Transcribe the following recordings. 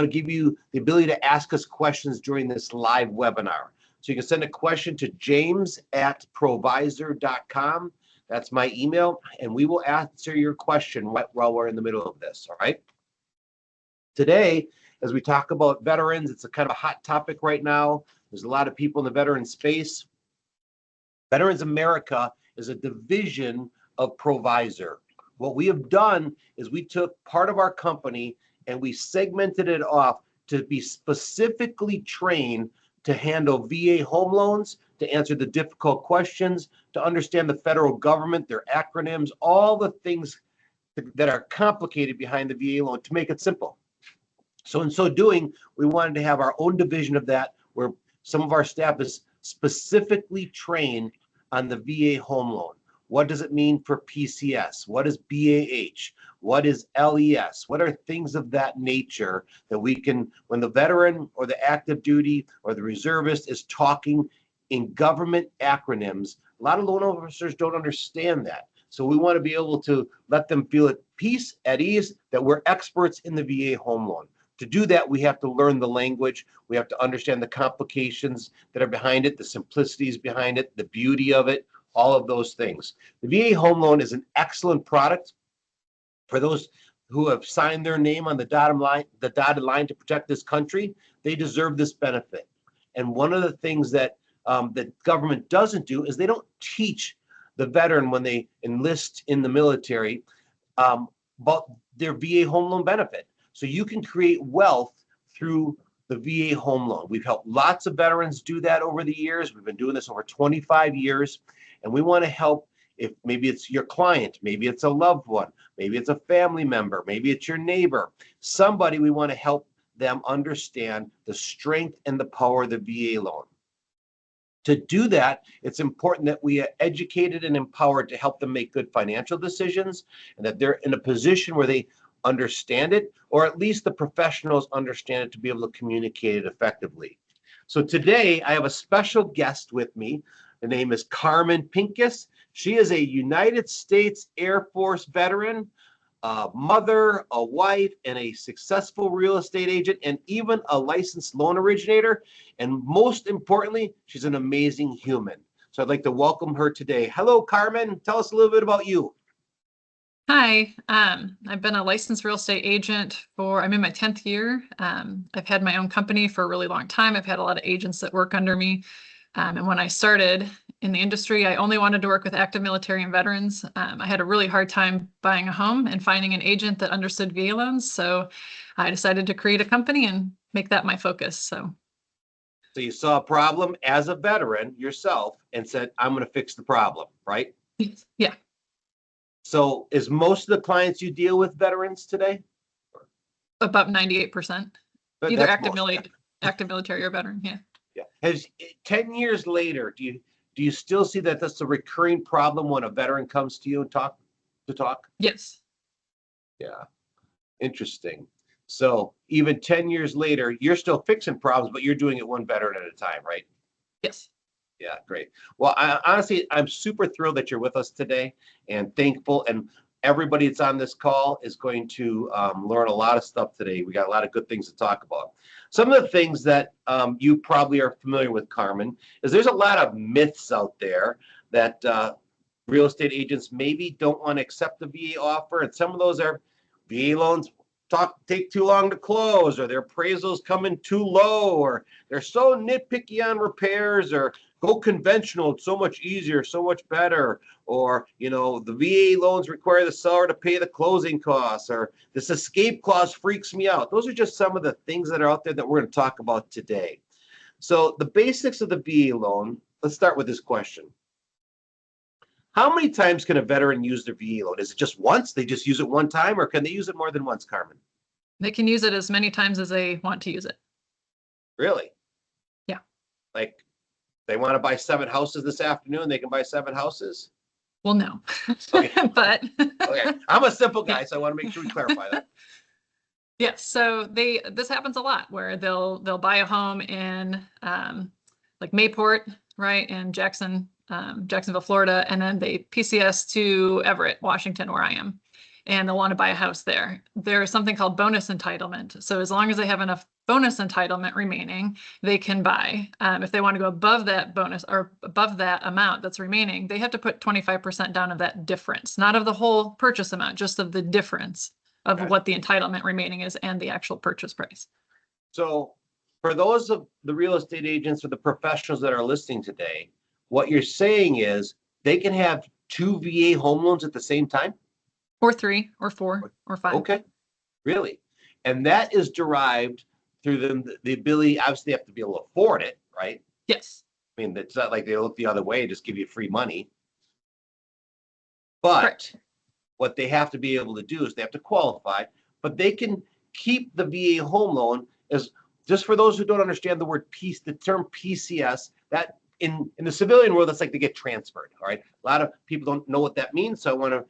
want to give you the ability to ask us questions during this live webinar. So you can send a question to james@provisor.com. That's my email, and we will answer your question right while we're in the middle of this, all right? Today, as we talk about veterans, it's a kind of a hot topic right now. There's a lot of people in the veteran space. Veterans America is a division of ProVisor. What we have done is we took part of our company and we segmented it off to be specifically trained to handle VA home loans, to answer the difficult questions, to understand the federal government, their acronyms, all the things that are complicated behind the VA loan, to make it simple. So in so doing, we wanted to have our own division of that, where some of our staff is specifically trained on the VA home loan. What does it mean for PCS? What is BAH? What is LES? What are things of that nature that we can, when the veteran or the active duty or the reservist is talking in government acronyms, a lot of loan officers don't understand that. So we want to be able to let them feel at peace, at ease, that we're experts in the VA home loan. To do that, we have to learn the language. We have to understand the complications that are behind it, the simplicities behind it, the beauty of it, all of those things. The VA home loan is an excellent product for those who have signed their name on the dotted line to protect this country. They deserve this benefit. And one of the things that the government doesn't do is they don't teach the veteran when they enlist in the military about their VA home loan benefit. So you can create wealth through the VA home loan. We've helped lots of veterans do that over the years. We've been doing this over 25 years. And we want to help, if maybe it's your client, maybe it's a loved one, maybe it's a family member, maybe it's your neighbor, somebody, we want to help them understand the strength and the power of the VA loan. To do that, it's important that we are educated and empowered to help them make good financial decisions, and that they're in a position where they understand it, or at least the professionals understand it to be able to communicate it effectively. So today I have a special guest with me. Her name is Karmin Pincus. She is a United States Air Force veteran, a mother, a wife, and a successful real estate agent, and even a licensed loan originator. And most importantly, she's an amazing human. So I'd like to welcome her today. Hello, Karmin. Tell us a little bit about you. Hi, I've been a licensed real estate agent I'm in my 10th year. I've had my own company for a really long time. I've had a lot of agents that work under me. And when I started in the industry, I only wanted to work with active military and veterans. I had a really hard time buying a home and finding an agent that understood VA loans. So I decided to create a company and make that my focus. So you saw a problem as a veteran yourself and said, I'm going to fix the problem, right? Yeah. So is most of the clients you deal with veterans today? About 98%. Either active military or veteran, yeah. Yeah. Has 10 years later, do you still see that that's a recurring problem when a veteran comes to you and talk? Yes. Yeah. Interesting. So even 10 years later, you're still fixing problems, but you're doing it one veteran at a time, right? Yes. Yeah, great. Well, honestly, I'm super thrilled that you're with us today and thankful. And everybody that's on this call is going to learn a lot of stuff today. We got a lot of good things to talk about. Some of the things that you probably are familiar with, Karmin, is there's a lot of myths out there that real estate agents maybe don't want to accept the VA offer. And some of those are VA loans take too long to close, or their appraisals come in too low, or they're so nitpicky on repairs, or go conventional, it's so much easier, so much better, or the VA loans require the seller to pay the closing costs, or this escape clause freaks me out. Those are just some of the things that are out there that we're going to talk about today. So the basics of the VA loan, let's start with this question. How many times can a veteran use their VA loan? Is it just once? They just use it one time, or can they use it more than once, Karmin? They can use it as many times as they want to use it. Really? Yeah. Like, they want to buy 7 houses this afternoon, they can buy 7 houses? Well, no. Okay. But okay. I'm a simple guy, so I want to make sure we clarify that. Yes. So this happens a lot where they'll buy a home in like Mayport, right, in Jacksonville, Florida, and then they PCS to Everett, Washington, where I am. and they'll want to buy a house there. There's something called bonus entitlement. So as long as they have enough bonus entitlement remaining, they can buy. If they want to go above that bonus or above that amount that's remaining, they have to put 25% down of that difference, not of the whole purchase amount, just of the difference of Gotcha. what the entitlement remaining is and the actual purchase price. So for those of the real estate agents or the professionals that are listening today, what you're saying is they can have 2 VA home loans at the same time? Or 3 or 4 or 5. Okay, really? And that is derived through the ability, obviously they have to be able to afford it, right? Yes. I mean, it's not like they look the other way and just give you free money. But Correct. what they have to be able to do is they have to qualify, but they can keep the VA home loan as, just for those who don't understand the word piece, the term PCS, that in the civilian world, that's like they get transferred, all right? A lot of people don't know what that means, so I want to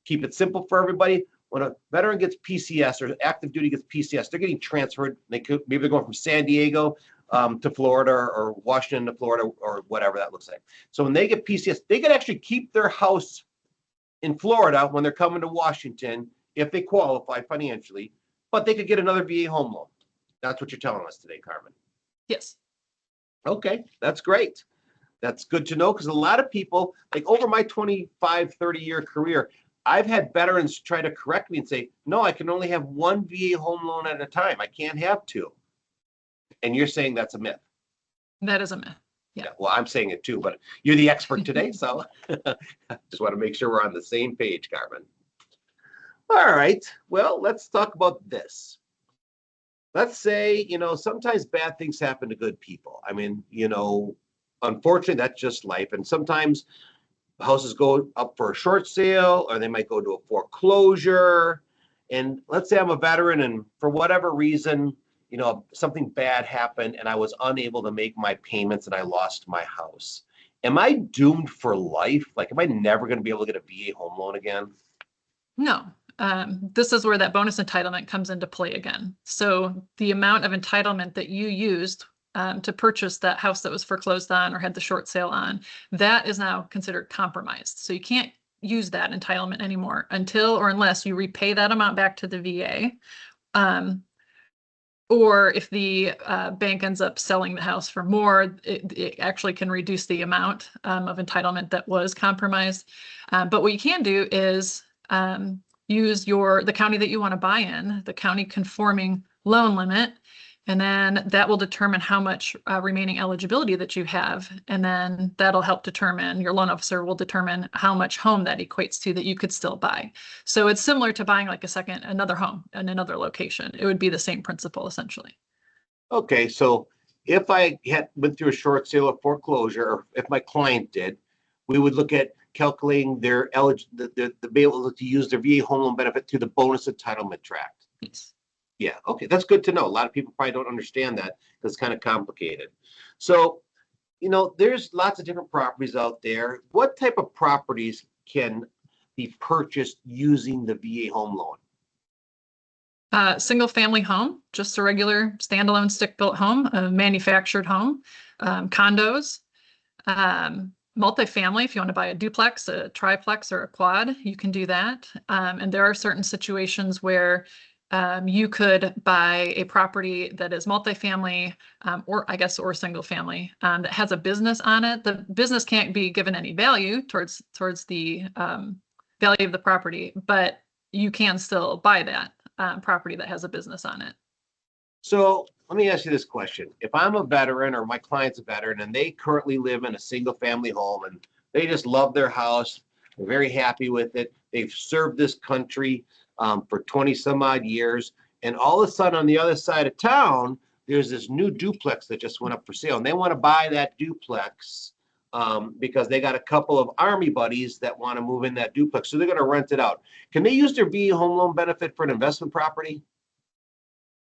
keep it simple for everybody. When a veteran gets PCS or active duty gets PCS, they're getting transferred. Maybe they're going from San Diego to Florida or Washington to Florida or whatever that looks like. So when they get PCS, they can actually keep their house in Florida when they're coming to Washington if they qualify financially, but they could get another VA home loan. That's what you're telling us today, Karmin. Yes. Okay, that's great. That's good to know, because a lot of people, like over my 25, 30-year career, I've had veterans try to correct me and say, no, I can only have 1 VA home loan at a time. I can't have 2. And you're saying that's a myth. That is a myth. Yeah. Well, I'm saying it too, but you're the expert today, so just want to make sure we're on the same page, Karmin. All right, well, let's talk about this. Let's say, sometimes bad things happen to good people. I mean, unfortunately, that's just life. And sometimes houses go up for a short sale, or they might go to a foreclosure. And let's say I'm a veteran and for whatever reason, something bad happened and I was unable to make my payments and I lost my house. Am I doomed for life? Like, am I never going to be able to get a VA home loan again? No. This is where that bonus entitlement comes into play again. So the amount of entitlement that you used to purchase that house that was foreclosed on or had the short sale on, that is now considered compromised. So you can't use that entitlement anymore until or unless you repay that amount back to the VA. Or if the bank ends up selling the house for more, it actually can reduce the amount of entitlement that was compromised. But what you can do is use the county that you want to buy in, the county conforming loan limit, and then that will determine how much remaining eligibility that you have. And then that'll help determine, your loan officer will determine how much home that equates to that you could still buy. So it's similar to buying like another home in another location. It would be the same principle essentially. Okay, so if I went through a short sale or foreclosure, or if my client did, we would look at calculating their be able to use their VA home loan benefit through the bonus entitlement tract. Yes. Yeah, okay, that's good to know. A lot of people probably don't understand that because it's kind of complicated. So, there's lots of different properties out there. What type of properties can be purchased using the VA home loan? Single family home, just a regular standalone stick-built home, a manufactured home, condos, multifamily. If you want to buy a duplex, a triplex, or a quad, you can do that. And there are certain situations where you could buy a property that is multifamily, or single family, that has a business on it. The business can't be given any value towards the value of the property, but you can still buy that property that has a business on it. So let me ask you this question. If I'm a veteran or my client's a veteran and they currently live in a single family home and they just love their house, they're very happy with it, they've served this country for 20 some odd years, and all of a sudden on the other side of town, there's this new duplex that just went up for sale, and they want to buy that duplex because they got a couple of Army buddies that want to move in that duplex, so they're going to rent it out. Can they use their VA home loan benefit for an investment property?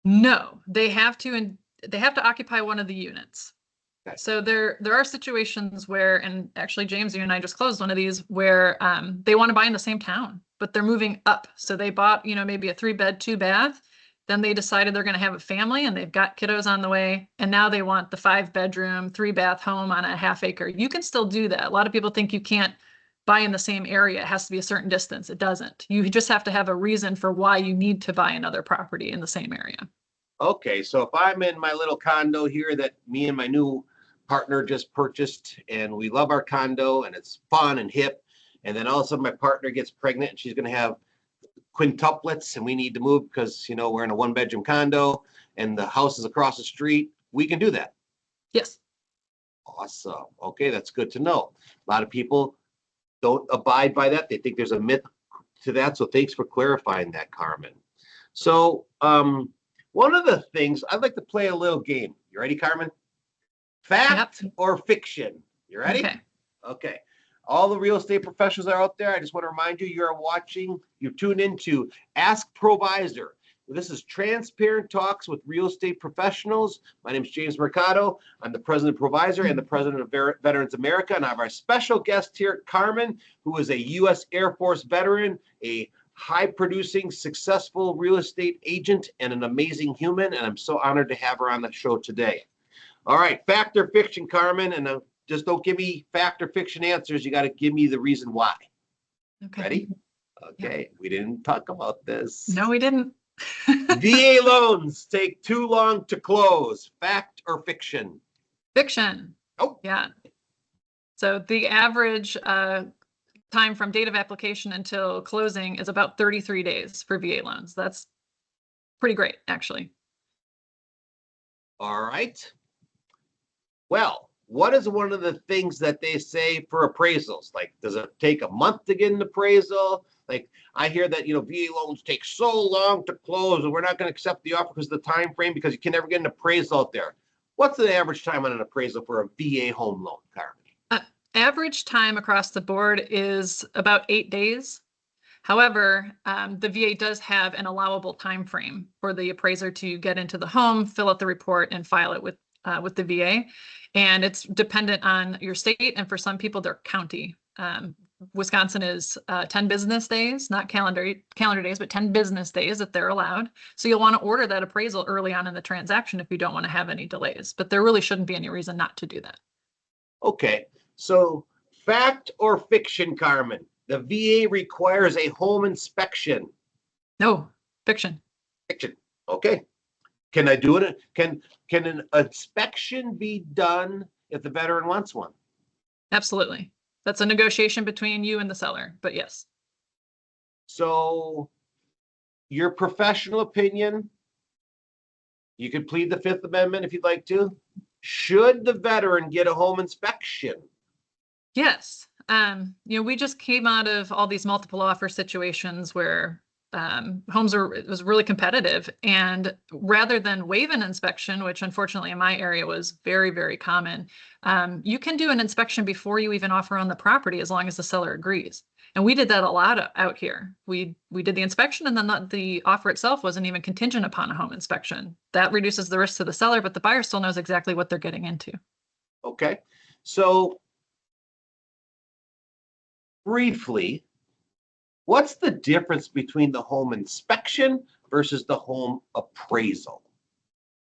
No, they have to occupy one of the units. Okay. So there are situations where, and actually James, you and I just closed one of these, where they want to buy in the same town, but they're moving up. So they bought, maybe a 3-bed, 2-bath. Then they decided they're going to have a family and they've got kiddos on the way. And now they want the 5-bedroom, 3-bath home on a half acre. You can still do that. A lot of people think you can't buy in the same area, it has to be a certain distance. It doesn't. You just have to have a reason for why you need to buy another property in the same area. Okay, so if I'm in my little condo here that me and my new partner just purchased, and we love our condo and it's fun and hip, and then all of a sudden my partner gets pregnant and she's going to have quintuplets and we need to move because, you know, we're in a 1-bedroom condo and the house is across the street, we can do that. Yes. Awesome. Okay, that's good to know. A lot of people don't abide by that. They think there's a myth to that. So thanks for clarifying that, Karmin. So one of the things, I'd like to play a little game. You ready, Karmin? Fact or fiction? You ready? Okay. Okay. All the real estate professionals are out there. I just want to remind you, you're tuned into Ask ProVisor. This is Transparent Talks with Real Estate Professionals. My name is James Mercado. I'm the president of ProVisor and the president of Veterans America. And I have our special guest here, Karmin, who is a U.S. Air Force veteran, a high-producing, successful real estate agent, and an amazing human. And I'm so honored to have her on the show today. All right, fact or fiction, Karmin, and just don't give me fact or fiction answers. You got to give me the reason why. Okay. Ready? Okay, we didn't talk about this. No, we didn't. VA loans take too long to close. Fact or fiction? Fiction. Oh. Yeah. So the average time from date of application until closing is about 33 days for VA loans. That's pretty great, actually. All right. Well, what is one of the things that they say for appraisals? Like, does it take a month to get an appraisal? Like, I hear that, you know, VA loans take so long to close and we're not going to accept the offer because of the time frame because you can never get an appraisal out there. What's the average time on an appraisal for a VA home loan, Karmin? Average time across the board is about 8 days. However, the VA does have an allowable time frame for the appraiser to get into the home, fill out the report, and file it with the VA. And it's dependent on your state, and for some people, their county. Wisconsin is 10 business days, not calendar days, but 10 business days if they're allowed. So you'll want to order that appraisal early on in the transaction if you don't want to have any delays. But there really shouldn't be any reason not to do that. Okay, so fact or fiction, Karmin? The VA requires a home inspection. No, fiction. Fiction. Okay. Can I do it? Can an inspection be done if the veteran wants one? Absolutely. That's a negotiation between you and the seller, but yes. So your professional opinion, you could plead the Fifth Amendment if you'd like to. Should the veteran get a home inspection? Yes. We just came out of all these multiple offer situations where it was really competitive, and rather than waive an inspection, which unfortunately in my area was very, very common, you can do an inspection before you even offer on the property as long as the seller agrees. And we did that a lot out here. We did the inspection, and then the offer itself wasn't even contingent upon a home inspection. That reduces the risk to the seller, but the buyer still knows exactly what they're getting into. Okay, so briefly, what's the difference between the home inspection versus the home appraisal?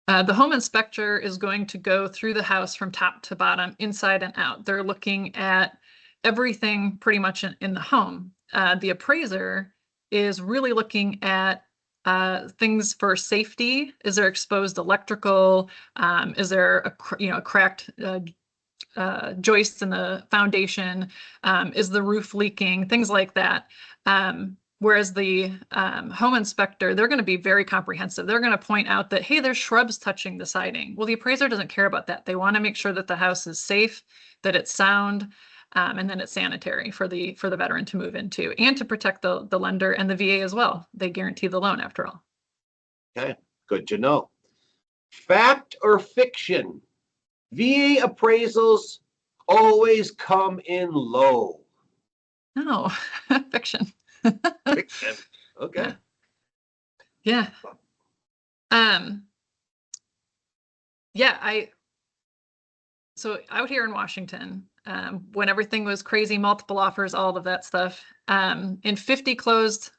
The home inspector is going to go through the house from top to bottom, inside and out. They're looking at everything pretty much in the home. The appraiser is really looking at things for safety. Is there exposed electrical? Is there a cracked joists in the foundation? Is the roof leaking? Things like that. Whereas the home inspector, they're going to be very comprehensive. They're going to point out that, hey, there's shrubs touching the siding. Well, the appraiser doesn't care about that. They want to make sure that the house is safe, that it's sound, and then it's sanitary for the veteran to move into, and to protect the lender and the VA as well. They guarantee the loan after all. Okay, good to know. Fact or fiction? VA appraisals always come in low. No, fiction. Fiction. Okay. Yeah. So out here in Washington, when everything was crazy, multiple offers, all of that stuff, in 50 closed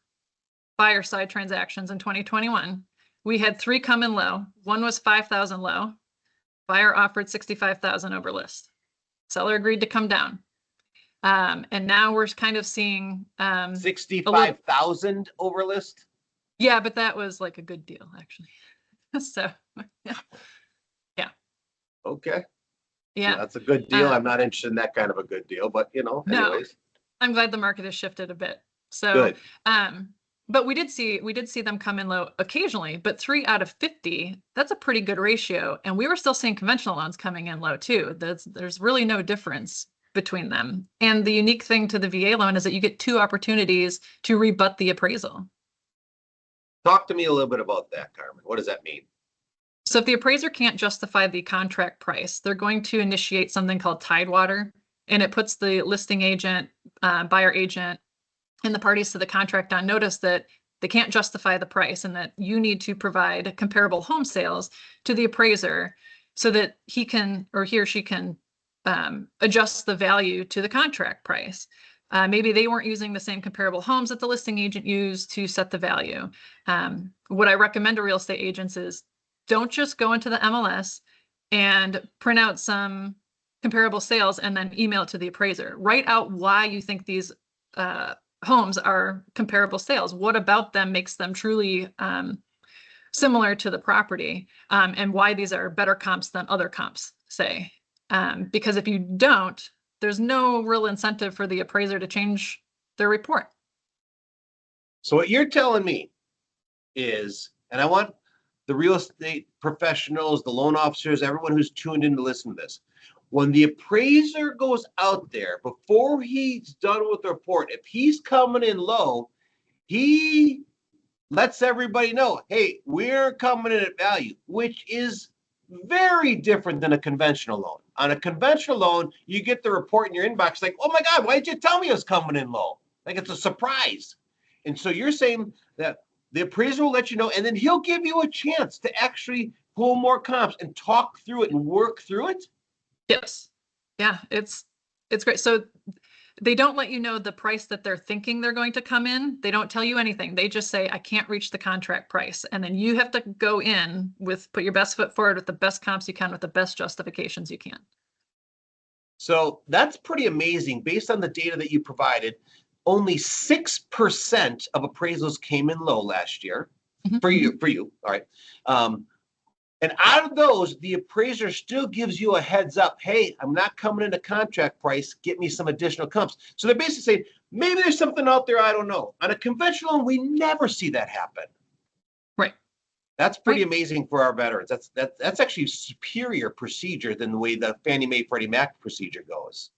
buyer side transactions in 2021, we had 3 come in low. One was 5,000 low. Buyer offered 65,000 over list. Seller agreed to come down. And now we're kind of seeing 65,000 over list. Yeah, but that was like a good deal actually. So yeah. Okay. Yeah. That's a good deal. I'm not interested in that kind of a good deal, but No, anyways. I'm glad the market has shifted a bit. So, Good. but we did see them come in low occasionally, but 3 out of 50, that's a pretty good ratio. And we were still seeing conventional loans coming in low too. There's really no difference between them. And the unique thing to the VA loan is that you get 2 opportunities to rebut the appraisal. Talk to me a little bit about that, Karmin. What does that mean? So if the appraiser can't justify the contract price, they're going to initiate something called Tidewater, and it puts the listing agent, buyer agent, and the parties to the contract on notice that they can't justify the price and that you need to provide comparable home sales to the appraiser so that he can, or he or she can, adjust the value to the contract price. Maybe they weren't using the same comparable homes that the listing agent used to set the value. What I recommend to real estate agents is don't just go into the MLS and print out some comparable sales and then email it to the appraiser. Write out why you think these homes are comparable sales. What about them makes them truly similar to the property, and why these are better comps than other comps, say. Because if you don't, there's no real incentive for the appraiser to change their report. So what you're telling me is, and I want the real estate professionals, the loan officers, everyone who's tuned in to listen to this. When the appraiser goes out there, before he's done with the report, if he's coming in low, he lets everybody know, hey, we're coming in at value, which is very different than a conventional loan. On a conventional loan, you get the report in your inbox like, oh my God, why did you tell me it was coming in low? Like it's a surprise. And so you're saying that the appraiser will let you know, and then he'll give you a chance to actually pull more comps and talk through it and work through it? Yes. Yeah, it's great. So they don't let you know the price that they're thinking they're going to come in. They don't tell you anything. They just say, I can't reach the contract price. And then you have to go in put your best foot forward with the best comps you can, with the best justifications you can. So that's pretty amazing. Based on the data that you provided, only 6% of appraisals came in low last year. Mm-hmm. For you. All right. And out of those, the appraiser still gives you a heads up. Hey, I'm not coming into contract price. Get me some additional comps. So they're basically saying, maybe there's something out there I don't know. On a conventional loan, we never see that happen. Right. That's pretty amazing for our veterans. That's actually superior procedure than the way the Fannie Mae Freddie Mac procedure goes.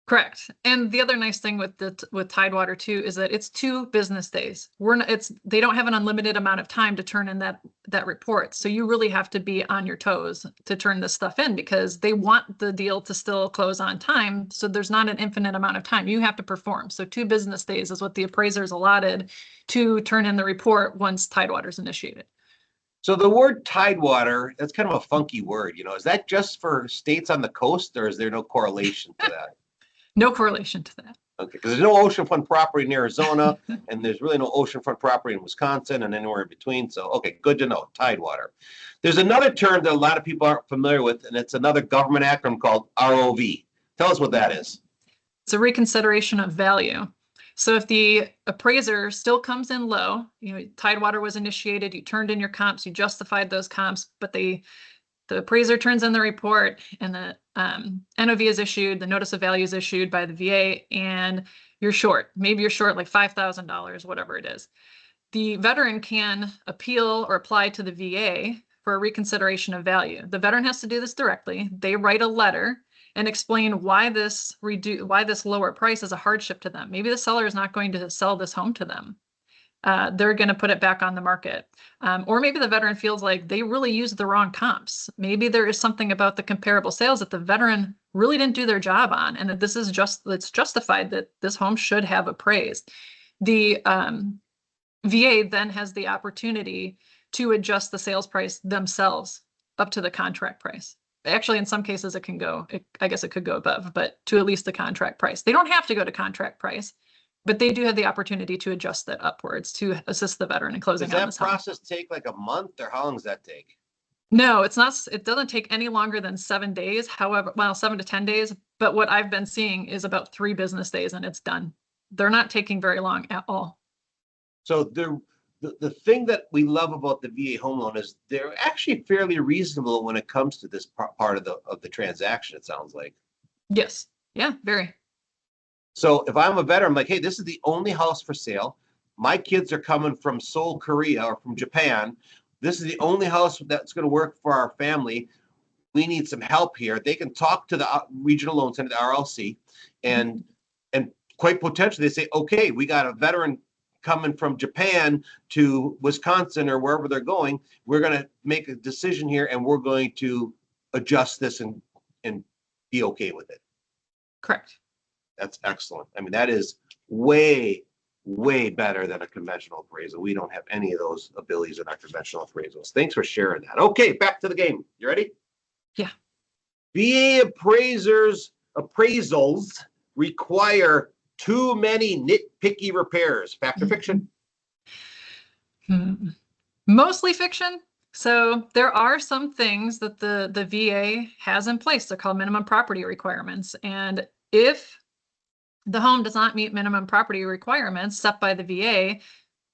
Correct. And the other nice thing with Tidewater too is that it's 2 business days. They don't have an unlimited amount of time to turn in that report. So you really have to be on your toes to turn this stuff in, because they want the deal to still close on time. So there's not an infinite amount of time. You have to perform. So 2 business days is what the appraisers allotted to turn in the report once Tidewater's initiated. So the word Tidewater, that's kind of a funky word. Is that just for states on the coast, or is there no correlation to that? No correlation to that. Okay, because there's no oceanfront property in Arizona, and there's really no oceanfront property in Wisconsin and anywhere in between. So, okay, good to know, Tidewater. There's another term that a lot of people aren't familiar with, and it's another government acronym called ROV. Tell us what that is. It's a reconsideration of value. So if the appraiser still comes in low, Tidewater was initiated, you turned in your comps, you justified those comps, but the appraiser turns in the report and the NOV is issued, the notice of value is issued by the VA, and you're short. Maybe you're short like $5,000, whatever it is. The veteran can appeal or apply to the VA for a reconsideration of value. The veteran has to do this directly. They write a letter and explain why this lower price is a hardship to them. Maybe the seller is not going to sell this home to them. They're going to put it back on the market. Or maybe the veteran feels like they really used the wrong comps. Maybe there is something about the comparable sales that the veteran really didn't do their job on, and that it's justified that this home should have appraised. The VA then has the opportunity to adjust the sales price themselves up to the contract price. Actually, in some cases, I guess it could go above, but to at least the contract price. They don't have to go to contract price, but they do have the opportunity to adjust that upwards to assist the veteran in closing on this home. Does that process take like a month, or how long does that take? No, it's not. It doesn't take any longer than 7 days. However, 7 to 10 days. But what I've been seeing is about 3 business days and it's done. They're not taking very long at all. So the thing that we love about the VA home loan is they're actually fairly reasonable when it comes to this part of the transaction, it sounds like. Yes. Yeah, very. So if I'm a veteran, I'm like, hey, this is the only house for sale. My kids are coming from Seoul, Korea, or from Japan. This is the only house that's going to work for our family. We need some help here. They can talk to the regional loan center, the RLC, and quite potentially they say, okay, we got a veteran coming from Japan to Wisconsin or wherever they're going. We're going to make a decision here, and we're going to adjust this and be okay with it. Correct. That's excellent. I mean, that is way, way better than a conventional appraisal. We don't have any of those abilities in our conventional appraisals. Thanks for sharing that. Okay, back to the game. You ready? Yeah. VA appraisals require too many nitpicky repairs. Fact or fiction? Mostly fiction. So there are some things that the VA has in place. They're called minimum property requirements. And if the home does not meet minimum property requirements set by the VA,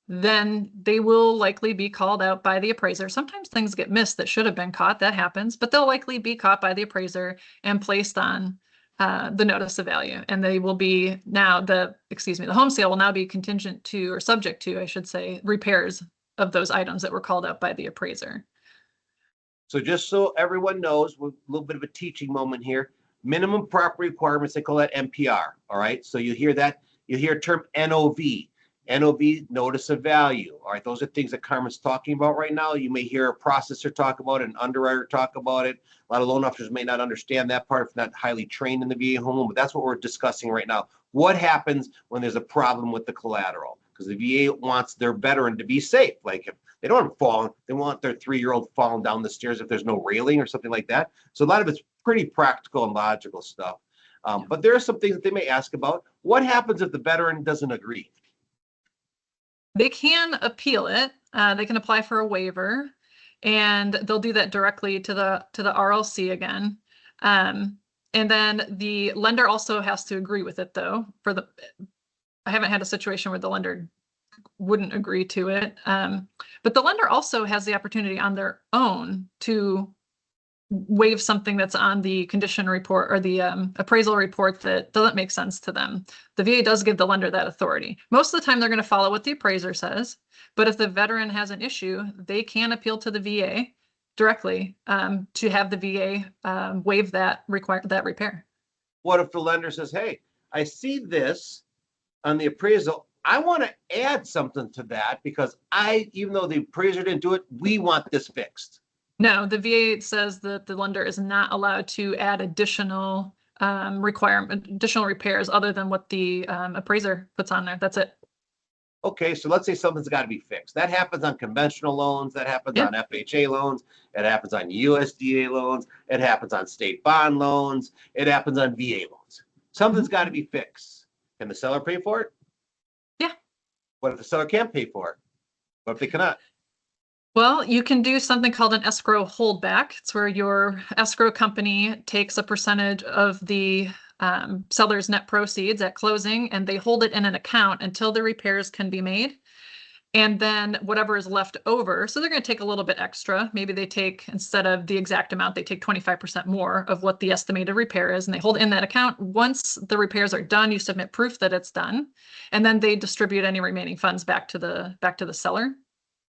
then they will likely be called out by the appraiser. Sometimes things get missed that should have been caught. That happens, but they'll likely be caught by the appraiser and placed on the notice of value. And they will be now the home sale will now be contingent to, or subject to, I should say, repairs of those items that were called out by the appraiser. So just so everyone knows, a little bit of a teaching moment here. Minimum property requirements, they call that MPR. All right. So you hear that, you hear term NOV. NOV, notice of value. All right, those are things that Karmin's talking about right now. You may hear a processor talk about it, an underwriter talk about it. A lot of loan officers may not understand that part if not highly trained in the VA home loan, but that's what we're discussing right now. What happens when there's a problem with the collateral? Because the VA wants their veteran to be safe. Like if they don't want to fall, they want their 3-year-old falling down the stairs if there's no railing or something like that. So a lot of it's pretty practical and logical stuff. But there are some things that they may ask about. What happens if the veteran doesn't agree? They can appeal it. They can apply for a waiver, and they'll do that directly to the RLC again. And then the lender also has to agree with it, though. I haven't had a situation where the lender wouldn't agree to it. But the lender also has the opportunity on their own to waive something that's on the condition report or the appraisal report that doesn't make sense to them. The VA does give the lender that authority. Most of the time, they're going to follow what the appraiser says. But if the veteran has an issue, they can appeal to the VA directly to have the VA waive that repair. What if the lender says, hey, I see this on the appraisal. I want to add something to that because even though the appraiser didn't do it, we want this fixed. No, the VA says that the lender is not allowed to add additional additional repairs other than what the appraiser puts on there. That's it. Okay, so let's say something's got to be fixed. That happens on conventional loans. That happens on FHA loans. It happens on USDA loans. It happens on state bond loans. It happens on VA loans. Something's got to be fixed. Can the seller pay for it? Yeah. What if the seller can't pay for it? What if they cannot? Well, you can do something called an escrow holdback. It's where your escrow company takes a percentage of the seller's net proceeds at closing, and they hold it in an account until the repairs can be made. And then whatever is left over, so they're going to take a little bit extra. Maybe they take, instead of the exact amount, they take 25% more of what the estimated repair is, and they hold it in that account. Once the repairs are done, you submit proof that it's done, and then they distribute any remaining funds back to the seller.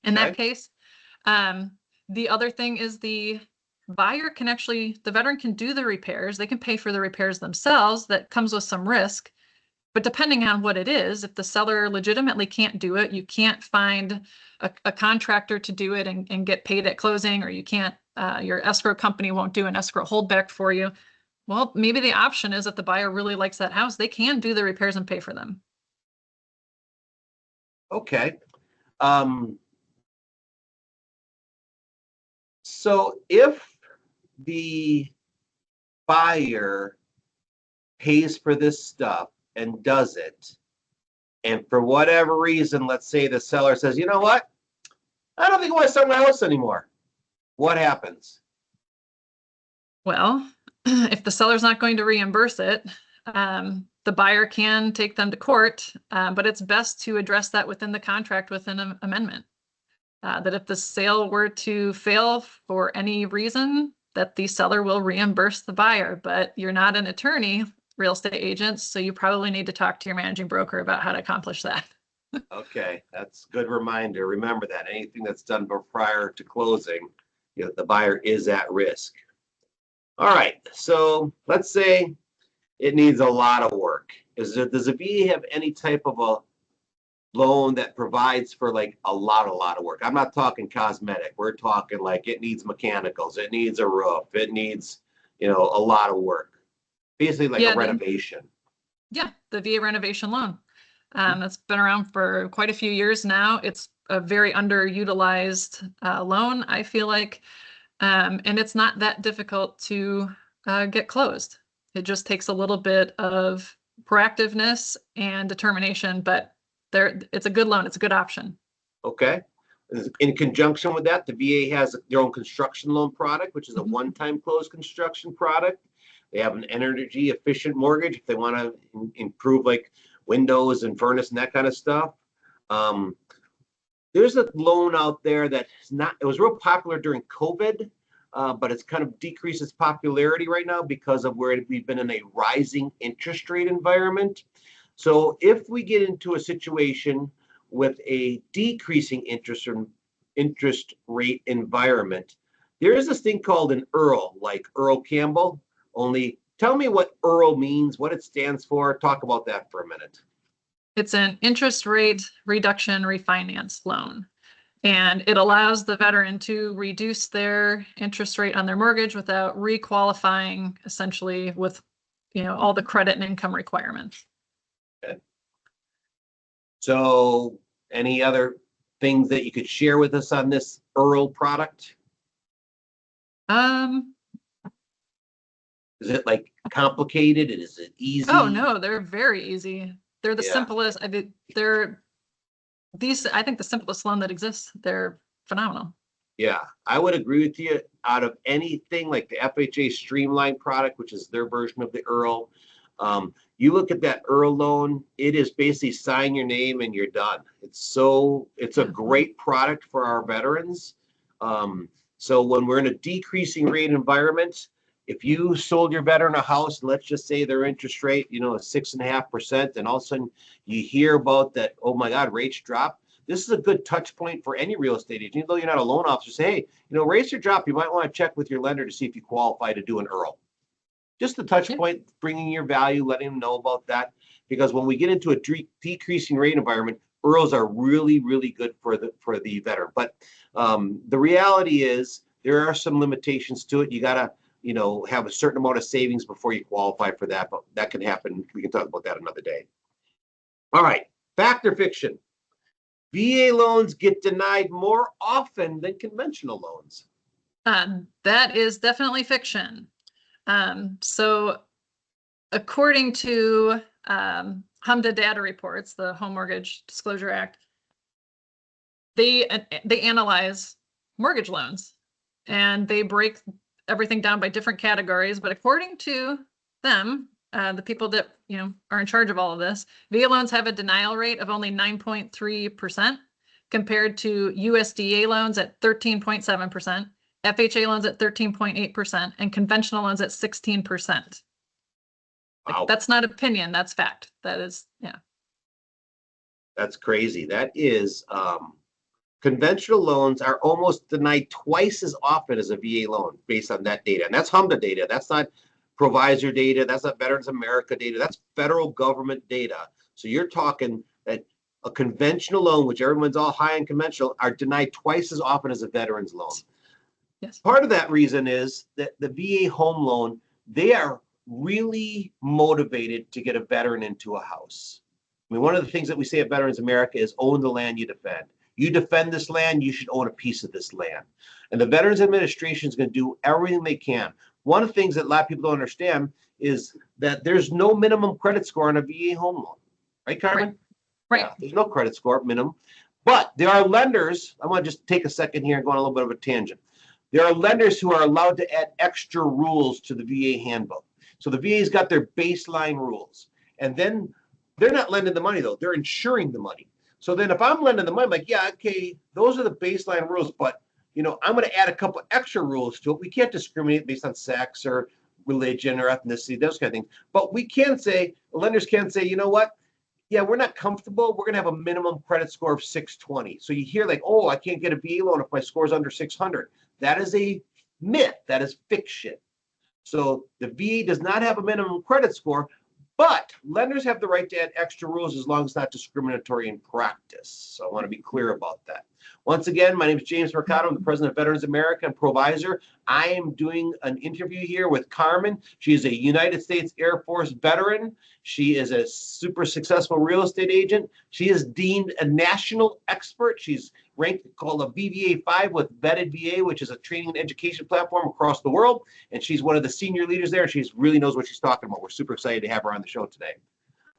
In that case, the other thing is the veteran can do the repairs. They can pay for the repairs themselves. That comes with some risk. But depending on what it is, if the seller legitimately can't do it, you can't find a contractor to do it and get paid at closing, or you can't, your escrow company won't do an escrow holdback for you. Well, maybe the option is if the buyer really likes that house, they can do the repairs and pay for them. Okay. So if the buyer pays for this stuff and does it, and for whatever reason, let's say the seller says, you know what, I don't think I want to sell my house anymore. What happens? Well, if the seller's not going to reimburse it, the buyer can take them to court, but it's best to address that within the contract with an amendment. That if the sale were to fail for any reason, that the seller will reimburse the buyer. But you're not an attorney, real estate agent, so you probably need to talk to your managing broker about how to accomplish that. Okay, that's a good reminder. Remember that anything that's done prior to closing, the buyer is at risk. All right, so let's say it needs a lot of work. Does a VA have any type of a loan that provides for like a lot of work? I'm not talking cosmetic. We're talking like it needs mechanicals, it needs a roof, it needs, a lot of work. Basically like a renovation. The VA renovation loan. That's been around for quite a few years now. It's a very underutilized loan, I feel like, and it's not that difficult to get closed. It just takes a little bit of proactiveness and determination, but it's a good loan. It's a good option. Okay. In conjunction with that, the VA has their own construction loan product, which is a one-time close construction product. They have an energy efficient mortgage if they want to improve like windows and furnace and that kind of stuff. There's a loan out there it was real popular during COVID, but it's kind of decreased its popularity right now because of where we've been in a rising interest rate environment. So if we get into a situation with a decreasing interest rate environment, there is this thing called an EARL, like Earl Campbell. Only tell me what EARL means, what it stands for. Talk about that for a minute. It's an interest rate reduction refinance loan, and it allows the veteran to reduce their interest rate on their mortgage without requalifying, essentially with all the credit and income requirements. Okay. So any other things that you could share with us on this EARL product? Is it like complicated? Is it easy? Oh no, they're very easy. They're the simplest. I think the simplest loan that exists. They're phenomenal. Yeah, I would agree with you. Out of anything like the FHA Streamline product, which is their version of the EARL, you look at that EARL loan, it is basically sign your name and you're done. It's a great product for our veterans. So when we're in a decreasing rate environment, if you sold your veteran a house, let's just say their interest rate, is 6.5%, and all of a sudden you hear about that, oh my God, rates drop. This is a good touch point for any real estate agent. Even though you're not a loan officer, say, hey, rates are dropped. You might want to check with your lender to see if you qualify to do an EARL. Just a touch point, bringing your value, letting them know about that. Because when we get into a decreasing rate environment, EARLs are really, really good for the veteran. But the reality is there are some limitations to it. You got to have a certain amount of savings before you qualify for that, but that can happen. We can talk about that another day. All right, fact or fiction? VA loans get denied more often than conventional loans. That is definitely fiction. So according to HMDA data reports, the Home Mortgage Disclosure Act, they analyze mortgage loans and they break everything down by different categories. But according to them, the people that are in charge of all of this, VA loans have a denial rate of only 9.3% compared to USDA loans at 13.7%, FHA loans at 13.8%, and conventional loans at 16%. Wow. That's not opinion, that's fact. That is, That's crazy. That is, conventional loans are almost denied twice as often as a VA loan based on that data. And that's HMDA data. That's not ProVisor data. That's not Veterans America data. That's federal government data. So you're talking that a conventional loan, which everyone's all high on conventional, are denied twice as often as a veteran's loan. Yes. Part of that reason is that the VA home loan, they are really motivated to get a veteran into a house. I mean, one of the things that we say at Veterans America is own the land you defend. You defend this land, you should own a piece of this land. And the Veterans Administration is going to do everything they can. One of the things that a lot of people don't understand is that there's no minimum credit score on a VA home loan. Right, Karmin? Right. Yeah, there's no credit score minimum. But there are lenders, I want to just take a second here and go on a little bit of a tangent. There are lenders who are allowed to add extra rules to the VA handbook. So the VA's got their baseline rules. And then they're not lending the money, though. They're insuring the money. So then if I'm lending the money, I'm like, yeah, okay, those are the baseline rules, but I'm going to add a couple extra rules to it. We can't discriminate based on sex or religion or ethnicity, those kind of things. But we can say, lenders can say, you know what? Yeah, we're not comfortable. We're going to have a minimum credit score of 620. So you hear like, oh, I can't get a VA loan if my score is under 600. That is a myth. That is fiction. So the VA does not have a minimum credit score, but lenders have the right to add extra rules as long as it's not discriminatory in practice. So I want to be clear about that. Once again, my name is James Mercado. I'm the president of Veterans America and ProVisor. I am doing an interview here with Karmin. She is a United States Air Force veteran. She is a super successful real estate agent. She is deemed a national expert. She's ranked called a VVA 5 with Vetted VA, which is a training and education platform across the world. And she's one of the senior leaders there. She really knows what she's talking about. We're super excited to have her on the show today.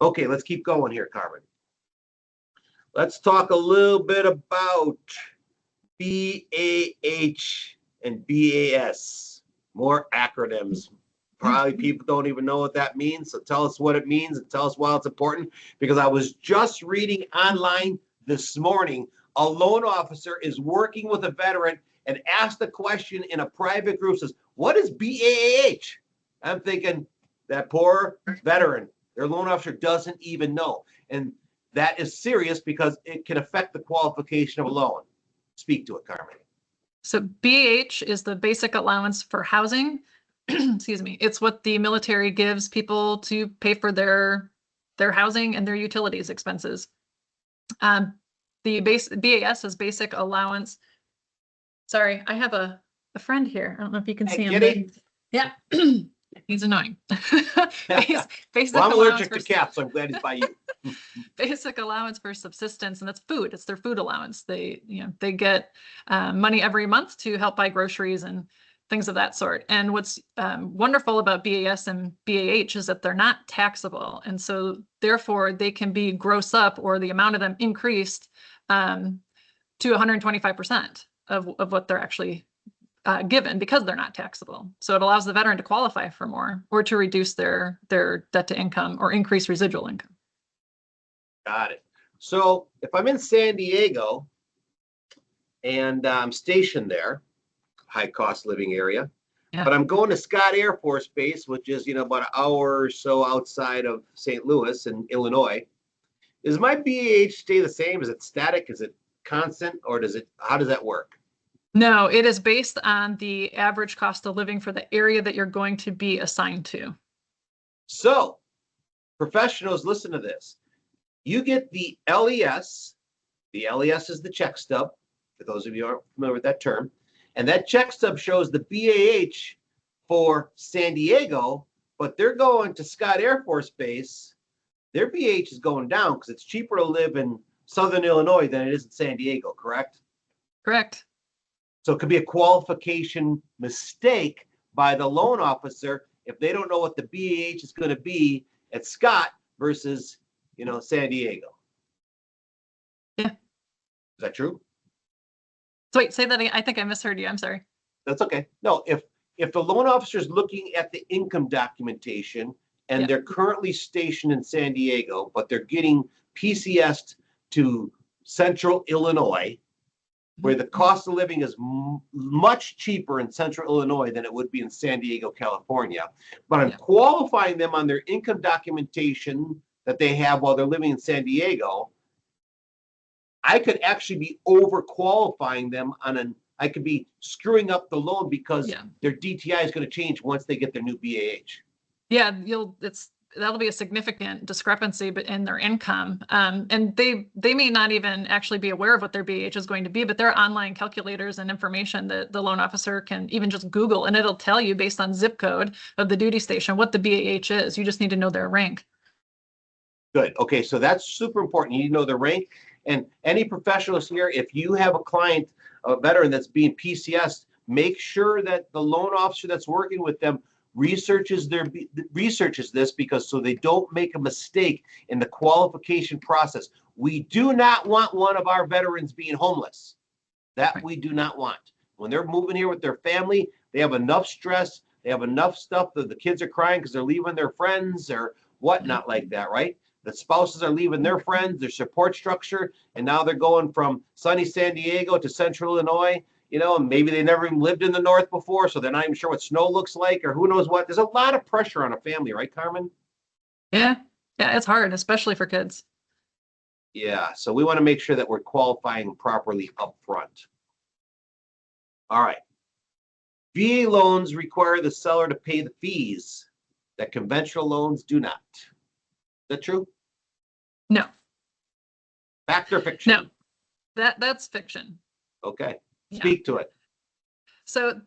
Okay, let's keep going here, Karmin. Let's talk a little bit about BAH and BAS. More acronyms. Probably people don't even know what that means. So tell us what it means and tell us why it's important. Because I was just reading online this morning, a loan officer is working with a veteran and asked the question in a private group, says, what is BAH? I'm thinking that poor veteran, their loan officer doesn't even know. And that is serious because it can affect the qualification of a loan. Speak to it, Karmin. So BAH is the basic allowance for housing. Excuse me. It's what the military gives people to pay for their housing and their utilities expenses. The BAS is basic allowance. Sorry, I have a friend here. I don't know if you can see him. Yeah. He's annoying. Basic well, I'm allergic to cats, so I'm glad he's by you. Basic allowance for subsistence, and that's food. It's their food allowance. They get money every month to help buy groceries and things of that sort. And what's wonderful about BAS and BAH is that they're not taxable, and so therefore they can be gross up, or the amount of them increased to 125% of what they're actually given, because they're not taxable. So it allows the veteran to qualify for more, or to reduce their debt to income, or increase residual income. Got it. So if I'm in San Diego and I'm stationed there, high cost living area, but I'm going to Scott Air Force Base, which is about an hour or so outside of St. Louis in Illinois, does my BAH stay the same? Is it static? Is it constant? Or how does that work? No, it is based on the average cost of living for the area that you're going to be assigned to. So, professionals, listen to this. You get the LES. The LES is the check stub, for those of you who aren't familiar with that term. And that check stub shows the BAH for San Diego, but they're going to Scott Air Force Base. Their BAH is going down because it's cheaper to live in Southern Illinois than it is in San Diego, correct? Correct. So it could be a qualification mistake by the loan officer if they don't know what the BAH is going to be at Scott versus, San Diego. Yeah. Is that true? So wait, say that again. I think I misheard you. I'm sorry. That's okay. No, if the loan officer is looking at the income documentation and they're currently stationed in San Diego, but they're getting PCS'd to Central Illinois, where the cost of living is much cheaper in Central Illinois than it would be in San Diego, California. But I'm qualifying them on their income documentation that they have while they're living in San Diego. I could actually be overqualifying them I could be screwing up the loan because their DTI is going to change once they get their new BAH. Yeah, that'll be a significant discrepancy in their income. And they may not even actually be aware of what their BAH is going to be, but there are online calculators and information that the loan officer can even just Google, and it'll tell you based on zip code of the duty station what the BAH is. You just need to know their rank. Good. Okay, so that's super important. You need to know their rank. And any professionals here, if you have a client, a veteran that's being PCS, make sure that the loan officer that's working with them researches this, because so they don't make a mistake in the qualification process. We do not want one of our veterans being homeless. That we do not want. When they're moving here with their family, they have enough stress, they have enough stuff that the kids are crying because they're leaving their friends or whatnot like that, right? The spouses are leaving their friends, their support structure, and now they're going from sunny San Diego to central Illinois, and maybe they never even lived in the north before, so they're not even sure what snow looks like or who knows what. There's a lot of pressure on a family, right, Karmin? Yeah. Yeah, it's hard, especially for kids. Yeah, so we want to make sure that we're qualifying properly up front. All right. VA loans require the seller to pay the fees that conventional loans do not. Is that true? No. Fact or fiction? No. That's fiction. Okay. Yeah. Speak to it. So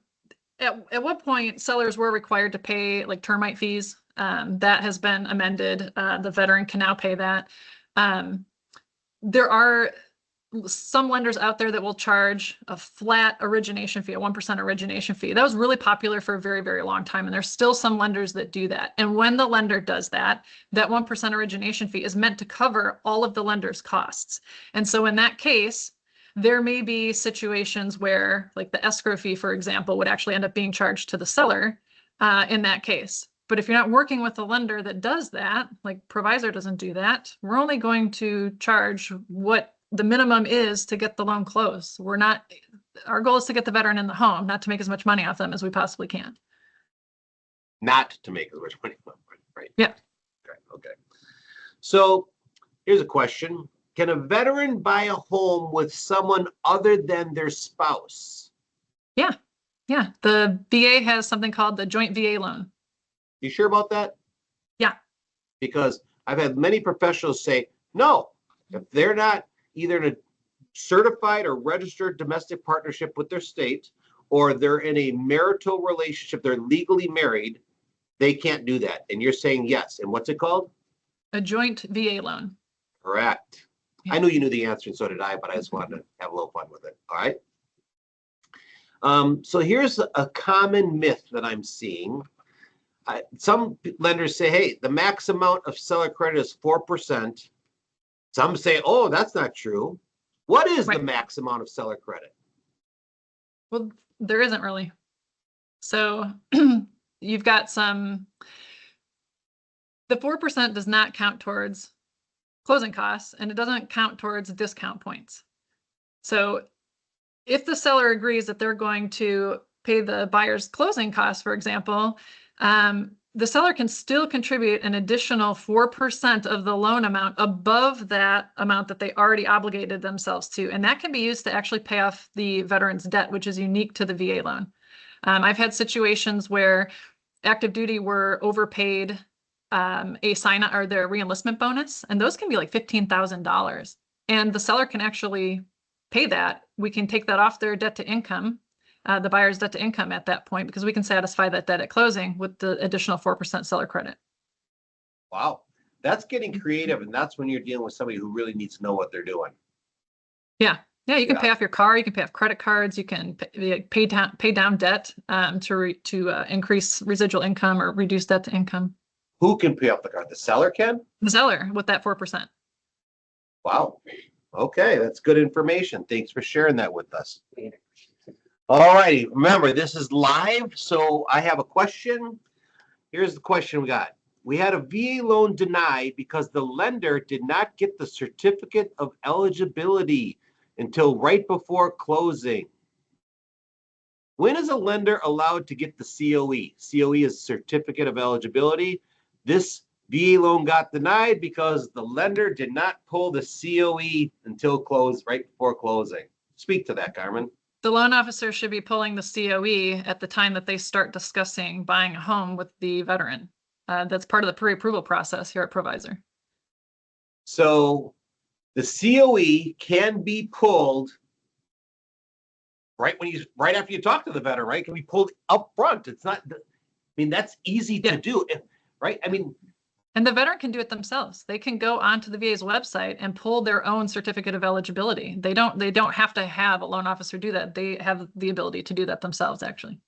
at what point sellers were required to pay like termite fees? That has been amended. The veteran can now pay that. There are some lenders out there that will charge a flat origination fee, a 1% origination fee. That was really popular for a very, very long time. And there's still some lenders that do that. And when the lender does that, that 1% origination fee is meant to cover all of the lender's costs. And so in that case, there may be situations where like the escrow fee, for example, would actually end up being charged to the seller in that case. But if you're not working with a lender that does that, like ProVisor doesn't do that, we're only going to charge what the minimum is to get the loan closed. Our goal is to get the veteran in the home, not to make as much money off them as we possibly can. Not to make as much money, right? Yeah. Okay. So here's a question. Can a veteran buy a home with someone other than their spouse? Yeah. Yeah. The VA has something called the joint VA loan. You sure about that? Yeah. Because I've had many professionals say, no, if they're not either in a certified or registered domestic partnership with their state, or they're in a marital relationship, they're legally married, they can't do that. And you're saying yes. And what's it called? A joint VA loan. Correct. Yeah. I knew you knew the answer, and so did I, but I just wanted to have a little fun with it. All right. So here's a common myth that I'm seeing. Some lenders say, hey, the max amount of seller credit is 4%. Some say, oh, that's not true. What is the max amount of seller credit? Well, there isn't really. So you've got the 4% does not count towards closing costs, and it doesn't count towards discount points. So if the seller agrees that they're going to pay the buyer's closing costs, for example, the seller can still contribute an additional 4% of the loan amount above that amount that they already obligated themselves to. And that can be used to actually pay off the veteran's debt, which is unique to the VA loan. I've had situations where active duty were overpaid a sign-on or their reenlistment bonus, and those can be like $15,000. And the seller can actually pay that. We can take that off their debt to income, the buyer's debt to income at that point, because we can satisfy that debt at closing with the additional 4% seller credit. Wow, that's getting creative, and that's when you're dealing with somebody who really needs to know what they're doing. Yeah, you can pay off your car, you can pay off credit cards, you can pay down debt to increase residual income or reduce debt to income. Who can pay off the car? The seller can? The seller with that 4%. Wow. Okay, that's good information. Thanks for sharing that with us. All righty. Remember, this is live, so I have a question. Here's the question we got. We had a VA loan denied because the lender did not get the certificate of eligibility until right before closing. When is a lender allowed to get the COE? COE is certificate of eligibility. This VA loan got denied because the lender did not pull the COE until right before closing. Speak to that, Karmin. The loan officer should be pulling the COE at the time that they start discussing buying a home with the veteran. That's part of the pre-approval process here at ProVisor. So the COE can be pulled right after you talk to the veteran, right? It can be pulled up front. It's not, that's easy to do, right? And the veteran can do it themselves. They can go onto the VA's website and pull their own certificate of eligibility. They don't have to have a loan officer do that. They have the ability to do that themselves, actually.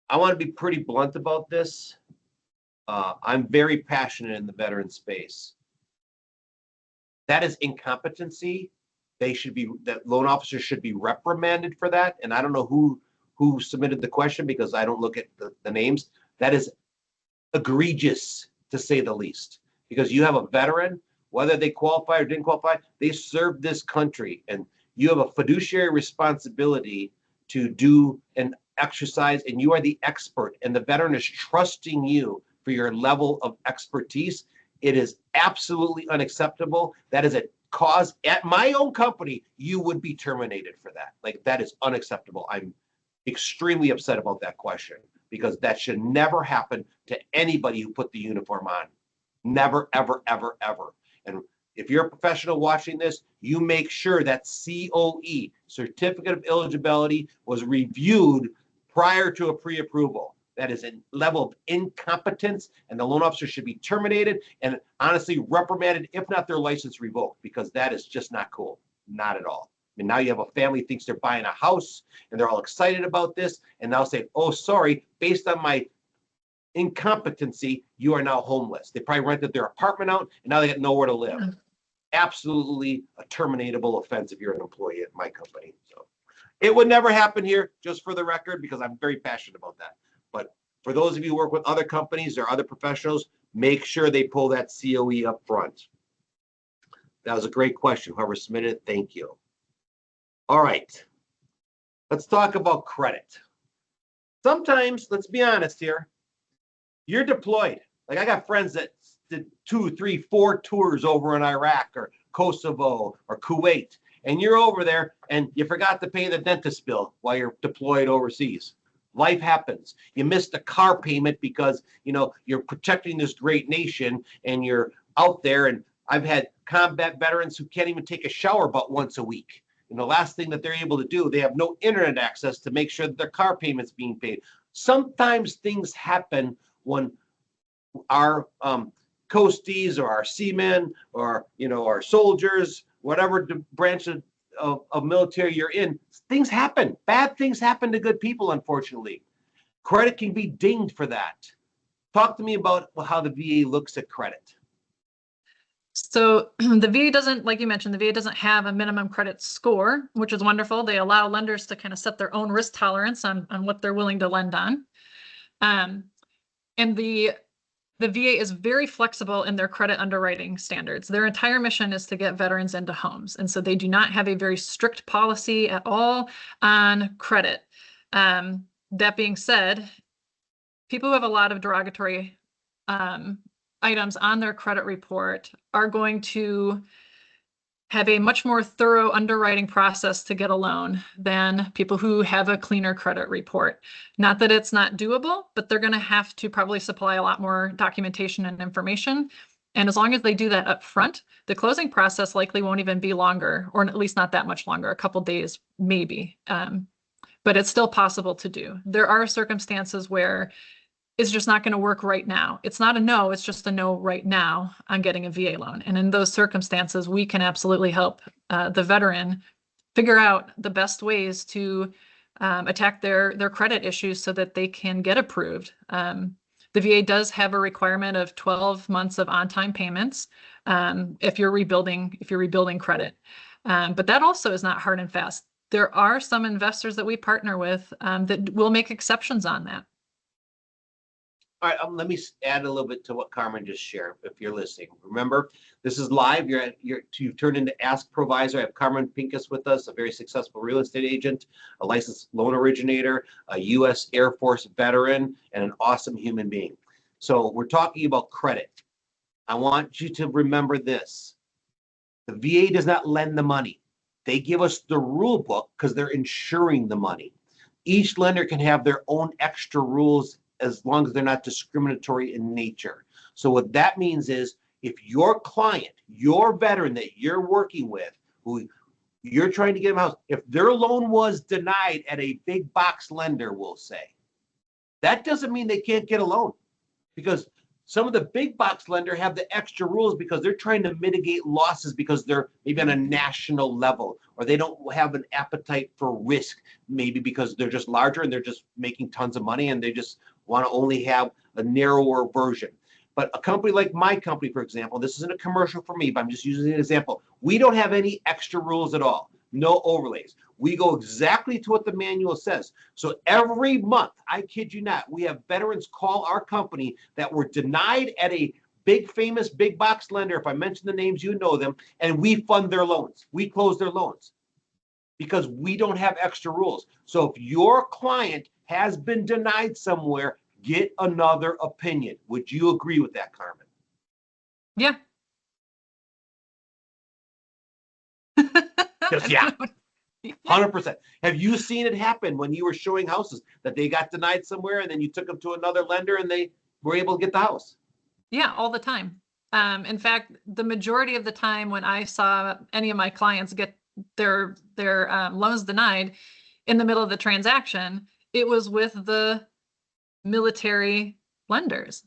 I want to be pretty blunt about this. I'm very passionate in the veteran space. That is incompetency that loan officers should be reprimanded for that. And I don't know who submitted the question because I don't look at the names. That is egregious, to say the least, because you have a veteran, whether they qualify or didn't qualify, they served this country, and you have a fiduciary responsibility to do an exercise, and you are the expert, and the veteran is trusting you for your level of expertise. It is absolutely unacceptable. That is a cause at my own company, you would be terminated for that. Like, that is unacceptable. I'm extremely upset about that question because that should never happen to anybody who put the uniform on. Never, ever, ever, ever. And if you're a professional watching this, you make sure that COE, Certificate of Eligibility, was reviewed prior to a pre-approval. That is a level of incompetence, and the loan officer should be terminated and honestly reprimanded, if not their license revoked, because that is just not cool. Not at all. I mean, now you have a family thinks they're buying a house and they're all excited about this, and now say, oh, sorry, based on my incompetency, you are now homeless. They probably rented their apartment out and now they got nowhere to live. Absolutely a terminatable offense if you're an employee at my company. So it would never happen here, just for the record, because I'm very passionate about that. But for those of you who work with other companies or other professionals, make sure they pull that COE up front. That was a great question. Whoever submitted it, thank you. All right, let's talk about credit. Sometimes, let's be honest here, you're deployed. Like, I got friends that did 2, 3, 4 tours over in Iraq or Kosovo or Kuwait, and you're over there and you forgot to pay the dentist bill while you're deployed overseas. Life happens. You missed a car payment because, you know, you're protecting this great nation and you're out there. And I've had combat veterans who can't even take a shower but once a week. And the last thing that they're able to do, they have no internet access to make sure that their car payment's being paid. Sometimes things happen when our coasties or our seamen or, you know, our soldiers, whatever branch of military you're in, things happen. Bad things happen to good people, unfortunately. Credit can be dinged for that. Talk to me about how the VA looks at credit. So the VA doesn't, like you mentioned, the VA doesn't have a minimum credit score, which is wonderful. They allow lenders to kind of set their own risk tolerance on what they're willing to lend on. And the VA is very flexible in their credit underwriting standards. Their entire mission is to get veterans into homes. And so they do not have a very strict policy at all on credit. That being said, people who have a lot of derogatory items on their credit report are going to have a much more thorough underwriting process to get a loan than people who have a cleaner credit report. Not that it's not doable, but they're going to have to probably supply a lot more documentation and information. And as long as they do that up front, the closing process likely won't even be longer, or at least not that much longer, a couple days maybe. But it's still possible to do. There are circumstances where it's just not going to work right now. It's not a no, it's just a no right now on getting a VA loan. And in those circumstances, we can absolutely help the veteran figure out the best ways to attack their credit issues so that they can get approved. The VA does have a requirement of 12 months of on-time payments if you're rebuilding credit. But that also is not hard and fast. There are some investors that we partner with that will make exceptions on that. All right, let me add a little bit to what Karmin just shared, if you're listening. Remember, this is live. You've turned into Ask ProVisor. I have Karmin Pincus with us, a very successful real estate agent, a licensed loan originator, a U.S. Air Force veteran, and an awesome human being. So we're talking about credit. I want you to remember this. The VA does not lend the money. They give us the rule book because they're insuring the money. Each lender can have their own extra rules as long as they're not discriminatory in nature. So what that means is if your client, your veteran that you're working with, who you're trying to get them a house, if their loan was denied at a big box lender, we'll say, that doesn't mean they can't get a loan, because some of the big box lender have the extra rules because they're trying to mitigate losses because they're maybe on a national level, or they don't have an appetite for risk, maybe because they're just larger and they're just making tons of money and they just want to only have a narrower version. But a company like my company, for example, this isn't a commercial for me, but I'm just using an example. We don't have any extra rules at all. No overlays. We go exactly to what the manual says. So every month, I kid you not, we have veterans call our company that were denied at a big famous big box lender. If I mention the names, you know them, and we fund their loans. We close their loans because we don't have extra rules. So if your client has been denied somewhere, get another opinion. Would you agree with that, Karmin? Yeah. Just yeah. 100%. Have you seen it happen when you were showing houses that they got denied somewhere and then you took them to another lender and they were able to get the house? Yeah, all the time. In fact, the majority of the time when I saw any of my clients get their loans denied in the middle of the transaction, it was with the military lenders,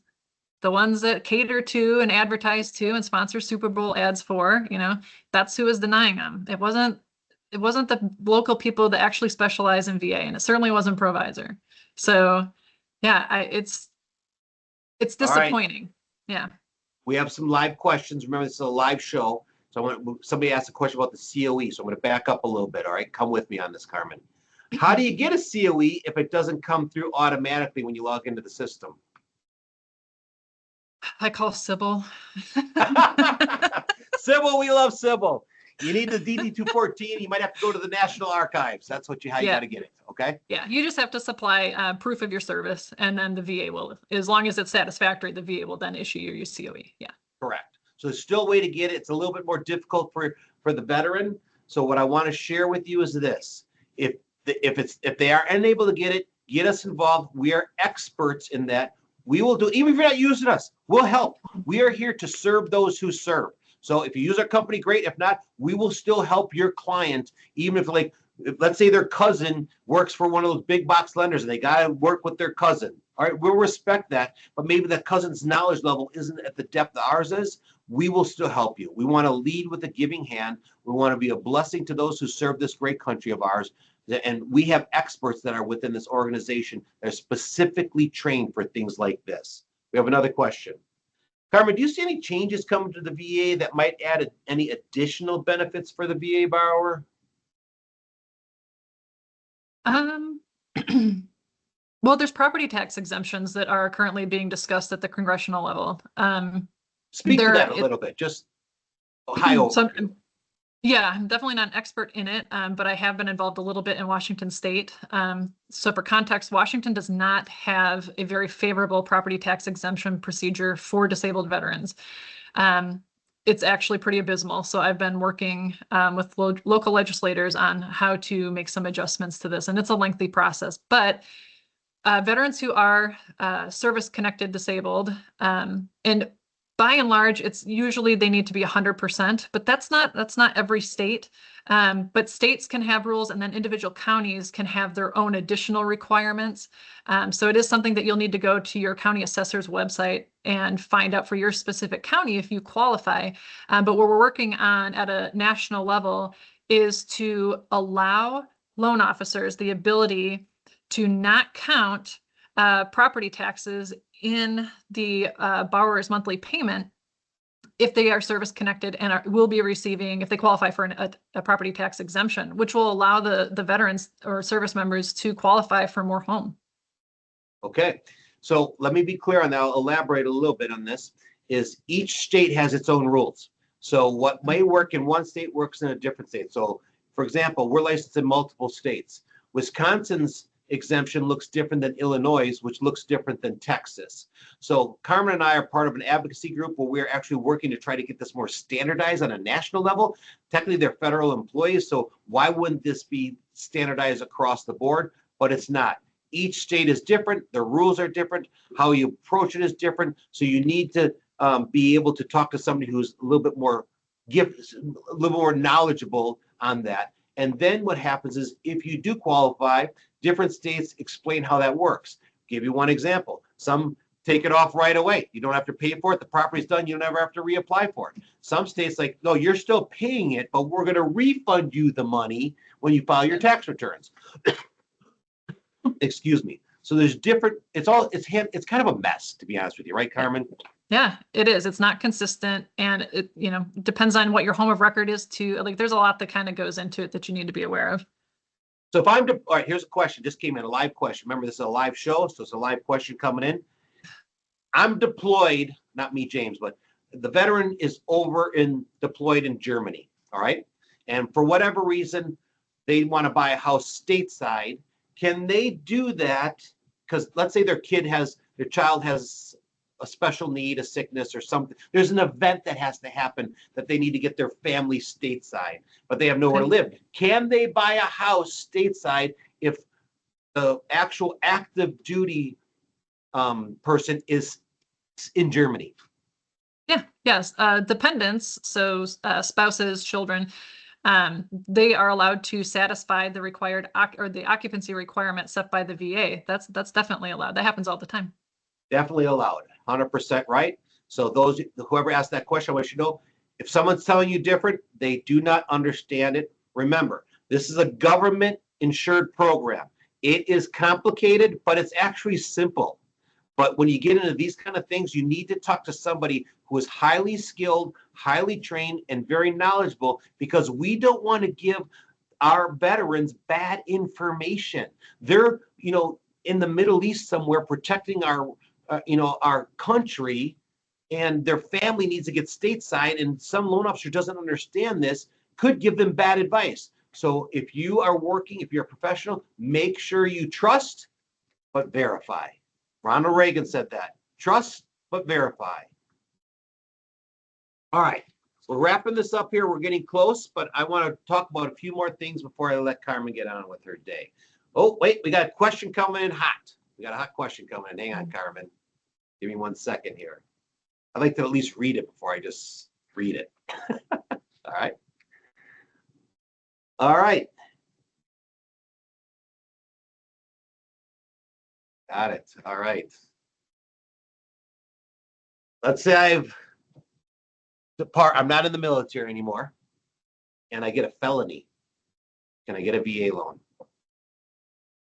the ones that cater to and advertise to and sponsor Super Bowl ads for, that's who was denying them. It wasn't the local people that actually specialize in VA, and it certainly wasn't ProVisor. So yeah, it's disappointing. Yeah. We have some live questions. Remember, this is a live show. So somebody asked a question about the COE. So I'm going to back up a little bit. All right. Come with me on this, Karmin. How do you get a COE if it doesn't come through automatically when you log into the system? I call Sybil. Sybil, we love Sybil. You need the DD-214. You might have to go to the National Archives. That's how you got to get it. Okay. Yeah, you just have to supply proof of your service, and then the VA will, as long as it's satisfactory, the VA will then issue your COE. Yeah. Correct. So there's still a way to get it. It's a little bit more difficult for the veteran. So what I want to share with you is this: if they are unable to get it, get us involved. We are experts in that. We will do, even if you're not using us, we'll help. We are here to serve those who serve. So if you use our company, great. If not, we will still help your client, even if let's say their cousin works for one of those big box lenders and they got to work with their cousin. All right, we'll respect that, but maybe that cousin's knowledge level isn't at the depth that ours is. We will still help you. We want to lead with a giving hand. We want to be a blessing to those who serve this great country of ours. And we have experts that are within this organization that are specifically trained for things like this. We have another question. Karmin, do you see any changes coming to the VA that might add any additional benefits for the VA borrower? Well, there's property tax exemptions that are currently being discussed at the congressional level. Speak to that a little bit, just high overview. Yeah, I'm definitely not an expert in it, but I have been involved a little bit in Washington State. So for context, Washington does not have a very favorable property tax exemption procedure for disabled veterans. It's actually pretty abysmal. So I've been working with local legislators on how to make some adjustments to this, and it's a lengthy process. But veterans who are service-connected disabled, and by and large, it's usually they need to be 100%, but that's not every state. But states can have rules, and then individual counties can have their own additional requirements. So it is something that you'll need to go to your county assessor's website and find out for your specific county if you qualify. But what we're working on at a national level is to allow loan officers the ability to not count property taxes in the borrower's monthly payment if they are service connected and will be receiving, if they qualify for a property tax exemption, which will allow the veterans or service members to qualify for more home. Okay, so let me be clear on that. I'll elaborate a little bit on this. Is each state has its own rules. So what may work in one state works in a different state. So for example, we're licensed in multiple states. Wisconsin's exemption looks different than Illinois', which looks different than Texas. So Karmin and I are part of an advocacy group where we're actually working to try to get this more standardized on a national level. Technically, they're federal employees, so why wouldn't this be standardized across the board? But it's not. Each state is different. The rules are different. How you approach it is different. So you need to be able to talk to somebody who's a little bit more knowledgeable on that. And then what happens is if you do qualify, different states explain how that works. Give you one example. Some take it off right away. You don't have to pay for it. The property's done. You never have to reapply for it. Some states like, no, you're still paying it, but we're going to refund you the money when you file your tax returns. Excuse me. So there's different, it's kind of a mess, to be honest with you, right, Karmin? Yeah, it is. It's not consistent, and it, depends on what your home of record is too. Like there's a lot that kind of goes into it that you need to be aware of. So all right, here's a question, just came in, a live question. Remember, this is a live show, so it's a live question coming in. I'm deployed, not me, James, but the veteran is deployed in Germany, all right? And for whatever reason, they want to buy a house stateside. Can they do that? Because let's say their child has a special need, a sickness or something. There's an event that has to happen that they need to get their family stateside, but they have nowhere to live. Can they buy a house stateside if the actual active duty person is in Germany? Yeah, yes. Dependents, so spouses, children, they are allowed to satisfy the required the occupancy requirement set by the VA. That's definitely allowed. That happens all the time. Definitely allowed. 100% right. So whoever asked that question, I want you to know, if someone's telling you different, they do not understand it. Remember, this is a government insured program. It is complicated, but it's actually simple. But when you get into these kind of things, you need to talk to somebody who is highly skilled, highly trained, and very knowledgeable, because we don't want to give our veterans bad information. They're, in the Middle East somewhere protecting our country, and their family needs to get stateside, and some loan officer doesn't understand this, could give them bad advice. So if you are working, if you're a professional, make sure you trust, but verify. Ronald Reagan said that. Trust, but verify. All right. We're wrapping this up here. We're getting close, but I want to talk about a few more things before I let Karmin get on with her day. Oh, wait. We got a question coming in hot. We got a hot question coming in. Hang on, Karmin. Give me 1 second here. I'd like to at least read it before I just read it. All right. All right. Got it. All right. Let's say I'm not in the military anymore, and I get a felony. Can I get a VA loan?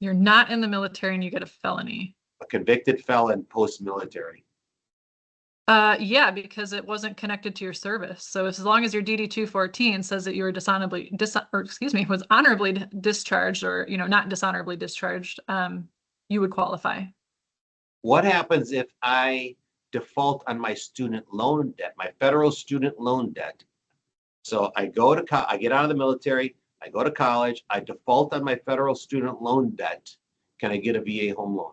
You're not in the military and you get a felony. A convicted felon post-military. Yeah, because it wasn't connected to your service. So as long as your DD-214 says that you were was honorably discharged, or not dishonorably discharged, you would qualify. What happens if I default on my student loan debt, my federal student loan debt? So I get out of the military, I go to college, I default on my federal student loan debt. Can I get a VA home loan?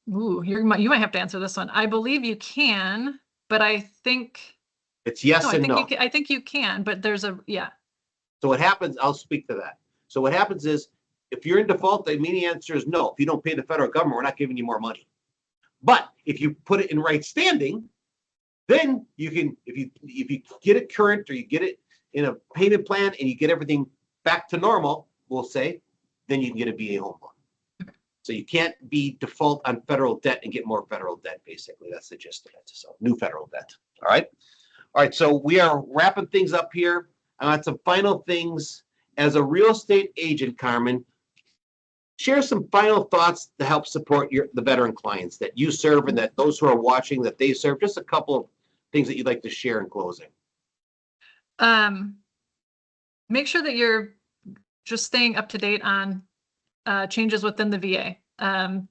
You might have to answer this one. I believe you can, but I think it's yes and no. I think you can, but yeah. So what happens, I'll speak to that. So what happens is, if you're in default, the immediate answer is no. If you don't pay the federal government, we're not giving you more money. But if you put it in right standing, then you can, if you get it current, or you get it in a payment plan, and you get everything back to normal, we'll say, then you can get a VA home loan. Okay. So you can't be default on federal debt and get more federal debt, basically. That's the gist of it. So new federal debt. All right. All right. So we are wrapping things up here. I got some final things. As a real estate agent, Karmin, share some final thoughts to help support the veteran clients that you serve, and that those who are watching that they serve. Just a couple of things that you'd like to share in closing. Make sure that you're just staying up to date on changes within the VA.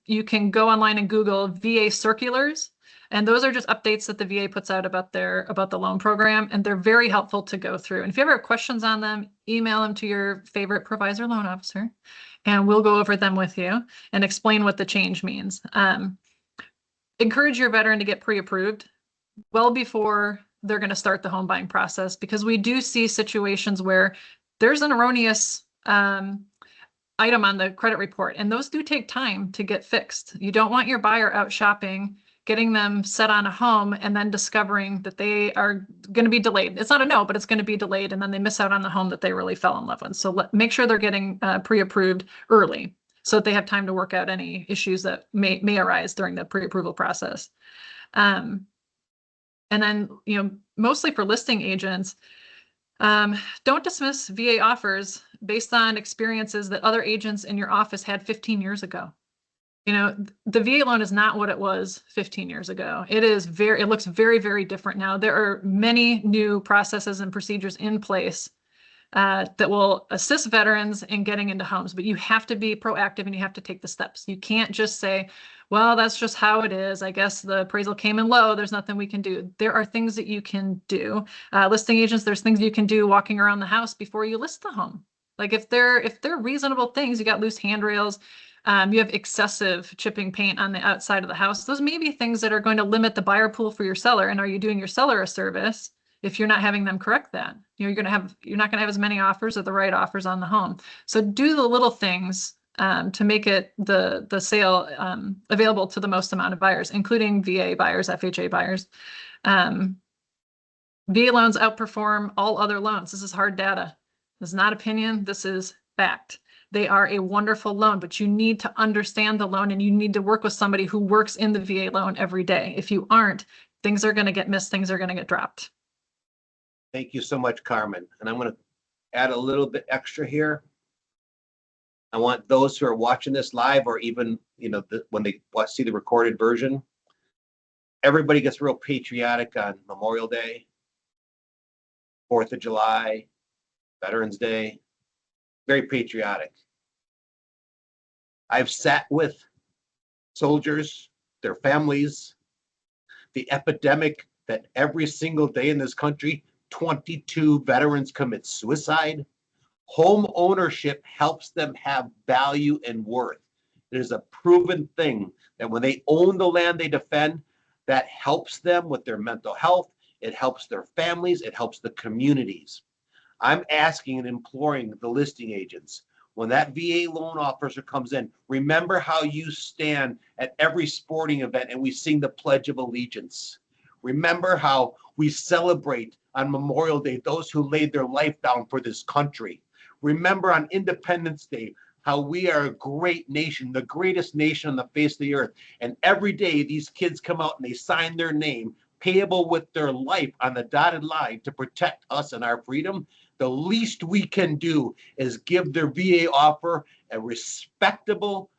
You can go online and Google VA circulars, and those are just updates that the VA puts out about the loan program, and they're very helpful to go through. And if you ever have questions on them, email them to your favorite ProVisor loan officer, and we'll go over them with you and explain what the change means. Encourage your veteran to get pre-approved well before they're going to start the home buying process, because we do see situations where there's an erroneous item on the credit report, and those do take time to get fixed. You don't want your buyer out shopping, getting them set on a home, and then discovering that they are going to be delayed. It's not a no, but it's going to be delayed, and then they miss out on the home that they really fell in love with. So make sure they're getting pre-approved early, so that they have time to work out any issues that may arise during the pre-approval process. And then, mostly for listing agents, Don't dismiss VA offers based on experiences that other agents in your office had 15 years ago. You know, the VA loan is not what it was 15 years ago. It looks very, very different now. There are many new processes and procedures in place that will assist veterans in getting into homes, but you have to be proactive and you have to take the steps. You can't just say, well, that's just how it is. I guess the appraisal came in low. There's nothing we can do. There are things that you can do. Listing agents, there's things you can do walking around the house before you list the home. Like if they're reasonable things, you got loose handrails, you have excessive chipping paint on the outside of the house. Those may be things that are going to limit the buyer pool for your seller. And are you doing your seller a service if you're not having them correct that? You're not going to have as many offers or the right offers on the home. So do the little things to make it the sale available to the most amount of buyers, including VA buyers, FHA buyers. VA loans outperform all other loans. This is hard data. This is not opinion. This is fact. They are a wonderful loan, but you need to understand the loan and you need to work with somebody who works in the VA loan every day. If you aren't, things are going to get missed. Things are going to get dropped. Thank you so much, Karmin. And I'm going to add a little bit extra here. I want those who are watching this live, or even, when they see the recorded version, everybody gets real patriotic on Memorial Day, 4th of July, Veterans Day, very patriotic. I've sat with soldiers, their families, the epidemic that every single day in this country, 22 veterans commit suicide. Home ownership helps them have value and worth. It is a proven thing that when they own the land they defend, that helps them with their mental health. It helps their families. It helps the communities. I'm asking and imploring the listing agents, when that VA loan officer comes in, remember how you stand at every sporting event and we sing the Pledge of Allegiance. Remember how we celebrate on Memorial Day those who laid their life down for this country. Remember on Independence Day how we are a great nation, the greatest nation on the face of the earth. And every day these kids come out and they sign their name, payable with their life on the dotted line to protect us and our freedom. The least we can do is give their VA offer a respectable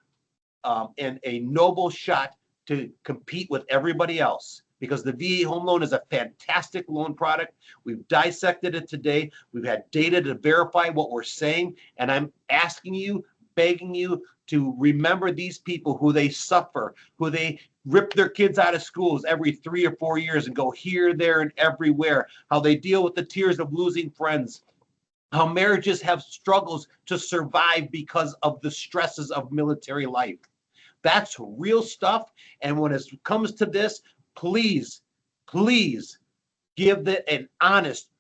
and a noble shot to compete with everybody else. Because the VA home loan is a fantastic loan product. We've dissected it today. We've had data to verify what we're saying. And I'm asking you, begging you to remember these people who they suffer, who they rip their kids out of schools every 3 or 4 years and go here, there, and everywhere, how they deal with the tears of losing friends, how marriages have struggles to survive because of the stresses of military life. That's real stuff. And when it comes to this, please give an honest,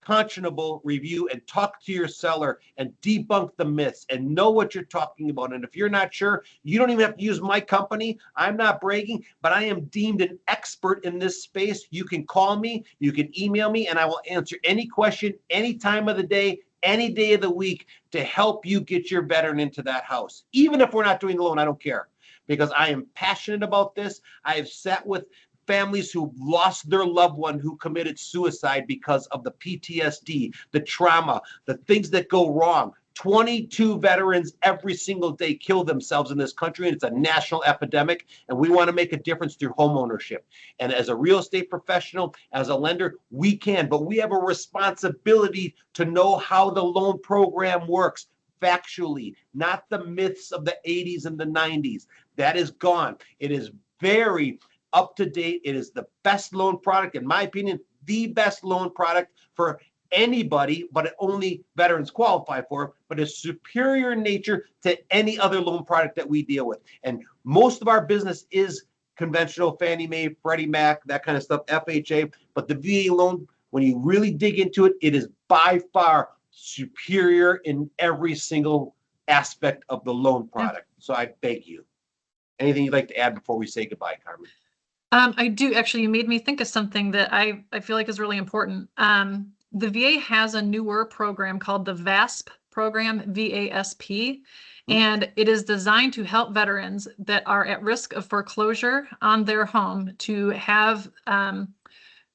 conscionable review and talk to your seller and debunk the myths and know what you're talking about. And if you're not sure, you don't even have to use my company. I'm not bragging, but I am deemed an expert in this space. You can call me, you can email me, and I will answer any question, any time of the day, any day of the week to help you get your veteran into that house. Even if we're not doing a loan, I don't care, because I am passionate about this. I have sat with families who lost their loved one who committed suicide because of the PTSD, the trauma, the things that go wrong. 22 veterans every single day kill themselves in this country, and it's a national epidemic, and we want to make a difference through home ownership. And as a real estate professional, as a lender, we can, but we have a responsibility to know how the loan program works factually, not the myths of the 80s and the 90s. That is gone. It is very up to date. It is the best loan product, in my opinion, the best loan product for anybody, but only veterans qualify for, but is superior in nature to any other loan product that we deal with. And most of our business is conventional Fannie Mae, Freddie Mac, that kind of stuff, FHA, but the VA loan, when you really dig into it, it is by far superior in every single aspect of the loan product. So I beg you. Anything you'd like to add before we say goodbye, Karmin? I do. Actually, you made me think of something that I feel like is really important. The VA has a newer program called the VASP program, VASP, and it is designed to help veterans that are at risk of foreclosure on their home to have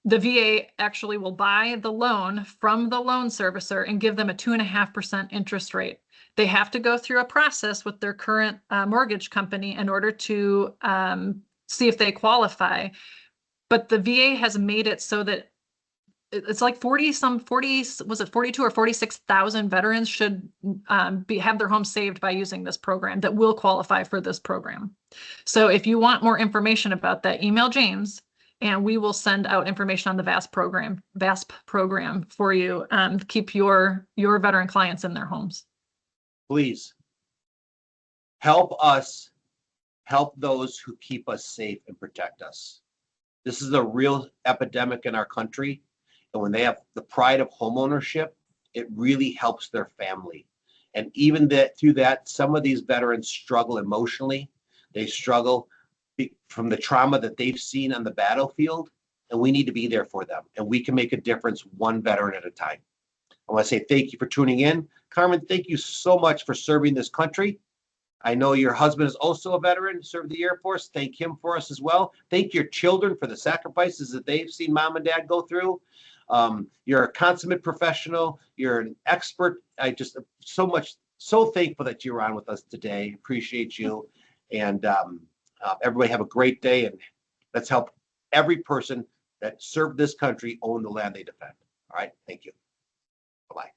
the VA actually will buy the loan from the loan servicer and give them a 2.5% interest rate. They have to go through a process with their current mortgage company in order to see if they qualify. But the VA has made it so that it's like 40, was it 42 or 46,000 veterans should have their home saved by using this program that will qualify for this program. So if you want more information about that, email James and we will send out information on the VASP program for you. Keep your veteran clients in their homes. Please help us help those who keep us safe and protect us. This is a real epidemic in our country. And when they have the pride of homeownership, it really helps their family. And even through that, some of these veterans struggle emotionally. They struggle from the trauma that they've seen on the battlefield, and we need to be there for them. And we can make a difference one veteran at a time. I want to say thank you for tuning in. Karmin, thank you so much for serving this country. I know your husband is also a veteran, served the Air Force. Thank him for us as well. Thank your children for the sacrifices that they've seen mom and dad go through. You're a consummate professional. You're an expert. I just so thankful that you're on with us today. Appreciate you. And everybody have a great day. And let's help every person that served this country own the land they defend. All right. Thank you. Bye-bye.